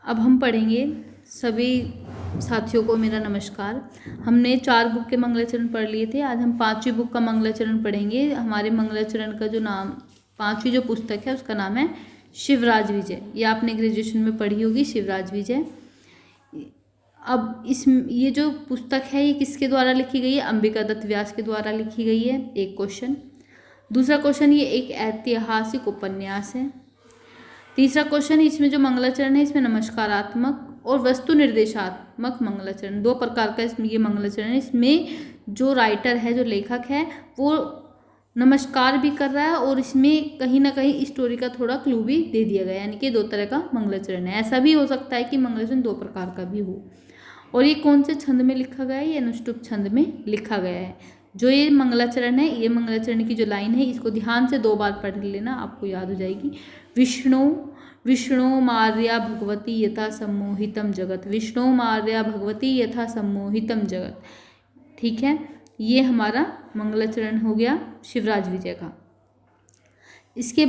अब हम पढ़ेंगे। सभी साथियों को मेरा नमस्कार। हमने 4 बुक के मंगलाचरण पढ़ लिए थे। आज हम 5वीं बुक का मंगलाचरण पढ़ेंगे। हमारे मंगलाचरण का जो नाम 5वीं जो पुस्तक है उसका नाम है शिवराज विजय। ये आपने ग्रेजुएशन में पढ़ी होगी, शिवराज विजय। अब ये जो पुस्तक है ये किसके द्वारा लिखी गई है? अंबिका दत्त व्यास के द्वारा लिखी गई है। एक क्वेश्चन। दूसरा क्वेश्चन, ये एक ऐतिहासिक उपन्यास है। तीसरा क्वेश्चन, इसमें जो मंगलाचरण है इसमें नमस्कारात्मक और वस्तु निर्देशात्मक मंगलाचरण, 2 प्रकार का इसमें ये मंगलाचरण है। इसमें जो राइटर है, जो लेखक है, वो नमस्कार भी कर रहा है और इसमें कहीं ना कहीं स्टोरी का थोड़ा क्लू भी दे दिया गया है, यानी कि 2 तरह का मंगलाचरण है। ऐसा भी हो सकता है कि मंगलाचरण 2 प्रकार का भी हो। और ये कौन से छंद में लिखा गया है? ये अनुष्टुप छंद में लिखा गया है। जो ये मंगलाचरण है, ये मंगलाचरण की जो लाइन है इसको ध्यान से 2 बार पढ़ लेना, आपको याद हो जाएगी। विष्णु मार्या भगवती यथा सम्मोहितम जगत। विष्णु मार्या भगवती यथा सम्मोहितम जगत। ठीक है, ये हमारा मंगलाचरण हो गया शिवराज विजय का। इसके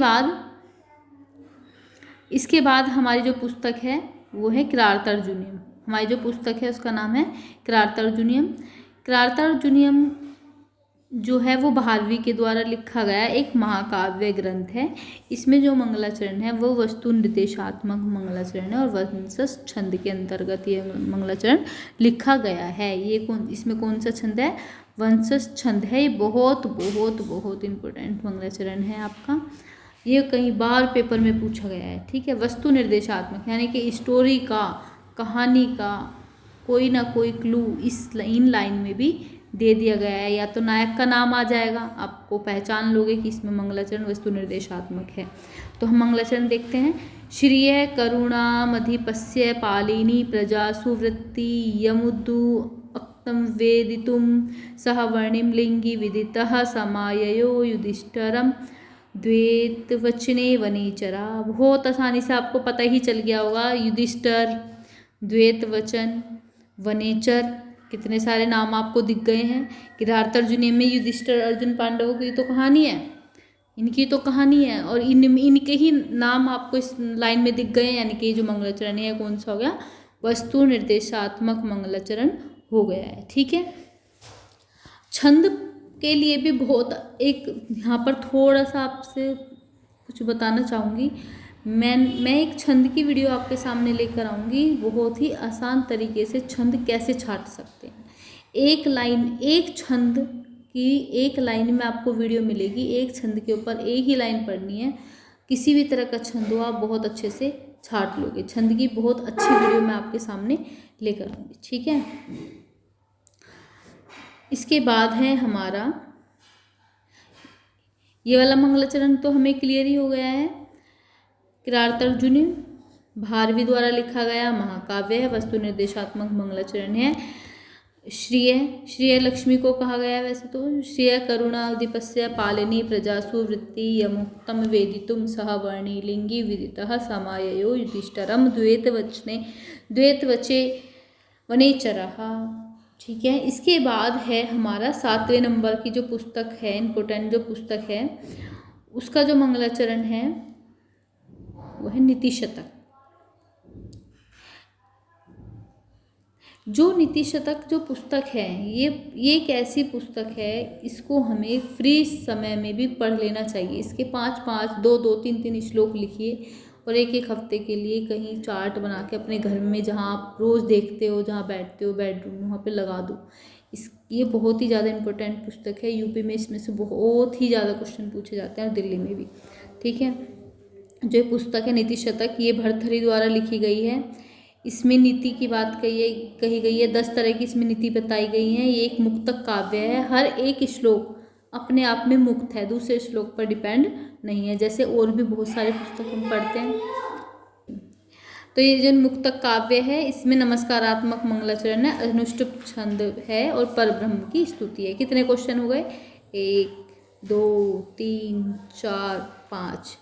बाद हमारी जो पुस्तक है वो है किरातार्जुनीयम। हमारी जो पुस्तक है उसका नाम है किरातार्जुनीयम। किरातार्जुनीयम जो है वो भारवी के द्वारा लिखा गया एक महाकाव्य ग्रंथ है। इसमें जो मंगलाचरण है वो वस्तु निर्देशात्मक मंगलाचरण है और वंशज छंद के अंतर्गत ये मंगलाचरण लिखा गया है। इसमें कौन सा छंद है? वंशज छंद है। ये बहुत बहुत बहुत इम्पोर्टेंट मंगलाचरण है आपका। ये कई बार पेपर में पूछा गया है। ठीक है, वस्तु निर्देशात्मक यानी कि स्टोरी का, कहानी का कोई ना कोई क्लू इन लाइन में भी दे दिया गया है। या तो नायक का नाम आ जाएगा, आपको पहचान लोगे कि इसमें मंगलाचरण वस्तु निर्देशात्मक है। तो हम मंगलाचरण देखते हैं। श्रिय करुणा मधिपस्य पालिनी प्रजा सुवृत्ति यमुदु अक्तम वेदितुम सह वर्णिम लिंगी विदितः समाययो युधिष्ठिरम द्वैत वचने वनेचरा। बहुत आसानी से आपको पता ही चल गया होगा। युधिष्ठिर, द्वैत वचन, वनेचर, कितने सारे नाम आपको दिख गए हैं। किरातार्जुनीयम में युधिष्ठिर अर्जुन पांडवों की तो कहानी है, इनकी तो कहानी है और इनके ही नाम आपको इस लाइन में दिख गए हैं, यानी कि जो मंगलाचरण है कौन सा हो गया? वस्तु निर्देशात्मक मंगलाचरण हो गया है। ठीक है, छंद के लिए भी बहुत एक यहाँ पर थोड़ा सा आपसे कुछ बताना चाहूँगी। मैं एक छंद की वीडियो आपके सामने लेकर आऊँगी। बहुत ही आसान तरीके से छंद कैसे छाट सकते हैं। एक छंद की एक लाइन में आपको वीडियो मिलेगी। एक छंद के ऊपर एक ही लाइन पढ़नी है। किसी भी तरह का छंद हो आप बहुत अच्छे से छाट लोगे। छंद की बहुत अच्छी वीडियो मैं आपके सामने लेकर आऊँगी। ठीक है, इसके बाद है हमारा ये वाला मंगलाचरण तो हमें क्लियर ही हो गया है। किरातार्जुनीयम भारवी द्वारा लिखा गया महाकाव्य है, वस्तु निर्देशात्मक मंगलाचरण है। श्रिय लक्ष्मी को कहा गया है वैसे तो। श्रिय करुणाधिपस्य पालिनी प्रजासु वृत्ति यमुक्तम वेदितुम सह वर्णी लिंगी विदितः समाययो युधिष्ठिरम द्वैत वचे वनेचरः। ठीक है, इसके बाद है हमारा 7वें नंबर की जो पुस्तक है, इम्पोर्टेंट जो पुस्तक है, उसका जो मंगलाचरण है वो है नीति शतक। जो नीति शतक जो पुस्तक है ये एक ऐसी पुस्तक है, इसको हमें फ्री समय में भी पढ़ लेना चाहिए। इसके 5-5, 2-2, 3-3 श्लोक लिखिए और एक हफ्ते के लिए कहीं चार्ट बना के अपने घर में जहाँ आप रोज़ देखते हो, जहाँ बैठते हो बेडरूम में, वहाँ पे लगा दो। ये बहुत ही ज़्यादा इम्पोर्टेंट पुस्तक है। यूपी में इसमें से बहुत ही ज़्यादा क्वेश्चन पूछे जाते हैं और दिल्ली में भी। ठीक है, जो पुस्तक है नीति शतक, ये भर्तृहरि द्वारा लिखी गई है। इसमें नीति की बात कही गई है। 10 तरह की इसमें नीति बताई गई हैं। ये एक मुक्तक काव्य है। हर एक श्लोक अपने आप में मुक्त है, दूसरे श्लोक पर डिपेंड नहीं है, जैसे और भी बहुत सारे पुस्तक हम पढ़ते हैं। तो ये जो मुक्तक काव्य है इसमें नमस्कारात्मक मंगलाचरण है, अनुष्टुप छंद है और परब्रह्म की स्तुति है। कितने क्वेश्चन हो गए? 1, 2, 3, 4, 5।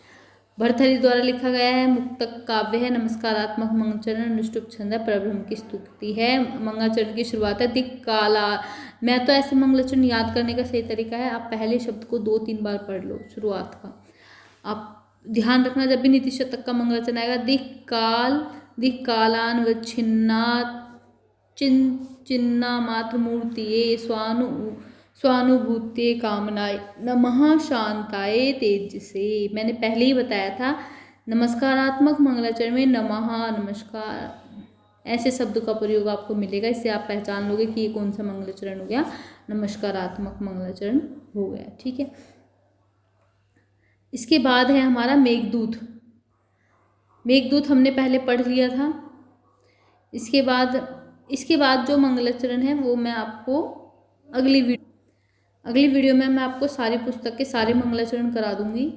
भर्तृहरि द्वारा लिखा गया है, मुक्तक काव्य है, नमस्कारात्मक मंगलाचरण, अनुष्टुप छंद है, परब्रह्म की स्तुति है। मंगलाचरण की शुरुआत है दिक्काला। मैं तो ऐसे मंगलाचरण याद करने का सही तरीका है, आप पहले शब्द को 2-3 बार पढ़ लो शुरुआत का। आप ध्यान रखना, जब भी नीति शतक का मंगलाचरण आएगा, दिक्काल दिक्कालान्वच्छिन्ना चिन्ना मात्र मूर्तिये स्वानुभूत्ये कामनाय नमः शांताय तेजसे। मैंने पहले ही बताया था नमस्कारात्मक मंगलाचरण में नमः, नमस्कार ऐसे शब्द का प्रयोग आपको मिलेगा। इससे आप पहचान लोगे कि ये कौन सा मंगलाचरण हो गया, नमस्कारात्मक मंगलाचरण हो गया। ठीक है, इसके बाद है हमारा मेघदूत। मेघदूत हमने पहले पढ़ लिया था। इसके बाद जो मंगलाचरण है वो मैं आपको अगली वीडियो में मैं आपको सारी पुस्तक के सारे मंगलाचरण करा दूंगी।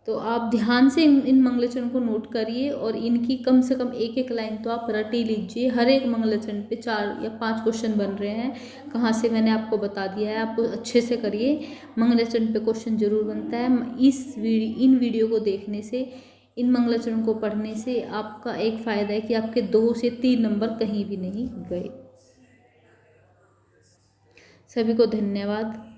तो आप ध्यान से इन मंगलाचरण को नोट करिए और इनकी कम से कम एक एक लाइन तो आप रट ही लीजिए। हर एक मंगलाचरण पे 4 या 5 क्वेश्चन बन रहे हैं, कहाँ से मैंने आपको बता दिया है। आप अच्छे से करिए, मंगलाचरण पे क्वेश्चन जरूर बनता है। इन वीडियो को देखने से, इन मंगलाचरण को पढ़ने से आपका एक फ़ायदा है कि आपके 2 से 3 नंबर कहीं भी नहीं गए। सभी को धन्यवाद।